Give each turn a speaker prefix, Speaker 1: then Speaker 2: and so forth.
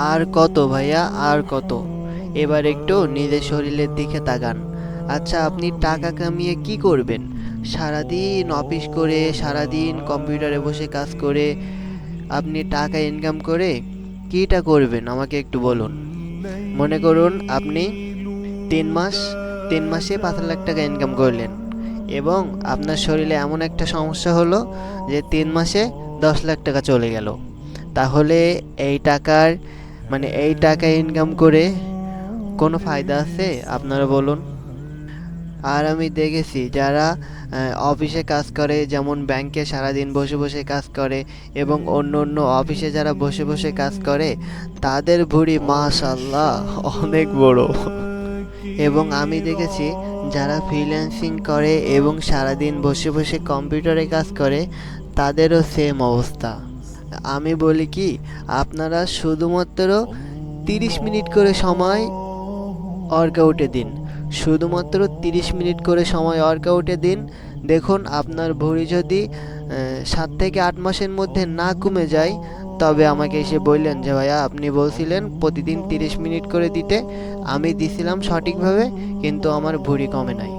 Speaker 1: আর কত ভাইয়া, আর কত? এবার একটু নিজের শরীরের দিকে তাকান। আচ্ছা, আপনি টাকা কামিয়ে কি করবেন? সারাদিন অফিস করে, সারাদিন কম্পিউটারে বসে কাজ করে আপনি টাকা ইনকাম করে কীটা করবেন আমাকে একটু বলুন। মনে করুন আপনি 3 মাস 3 মাসে 5 লাখ টাকা ইনকাম করলেন এবং আপনার শরীরে এমন একটা সমস্যা হলো যে 3 মাসে 10 লাখ টাকা চলে গেল। তাহলে এই টাকার এই টাকা ইনকাম করে কোনো ফায়দা আছে আপনারা বলুন? আর আমি দেখেছি যারা অফিসে কাজ করে, যেমন ব্যাংকে সারাদিন বসে বসে কাজ করে এবং অন্য অন্য অফিসে যারা বসে বসে কাজ করে তাদের ভুঁড়ি মাশাআল্লাহ অনেক বড়। এবং আমি দেখেছি যারা ফ্রিল্যান্সিং করে এবং সারাদিন বসে বসে কম্পিউটারে কাজ করে তাদেরও সেম অবস্থা। আমি বলি কি, আপনারা শুধুমাত্র 30 মিনিট করে সময় ওয়ার্কআউটে দিন, শুধুমাত্র 30 মিনিট করে সময় ওয়ার্কআউটে দিন। দেখুন আপনার ভুঁড়ি যদি 7 থেকে 8 মাসের মধ্যে না কমে যায় তবে আমাকে এসে বললেন যে ভাইয়া আপনি বলছিলেন প্রতিদিন 30 মিনিট করে দিতে, আমি দিছিলাম সঠিকভাবে কিন্তু আমার ভুঁড়ি কমে নাই।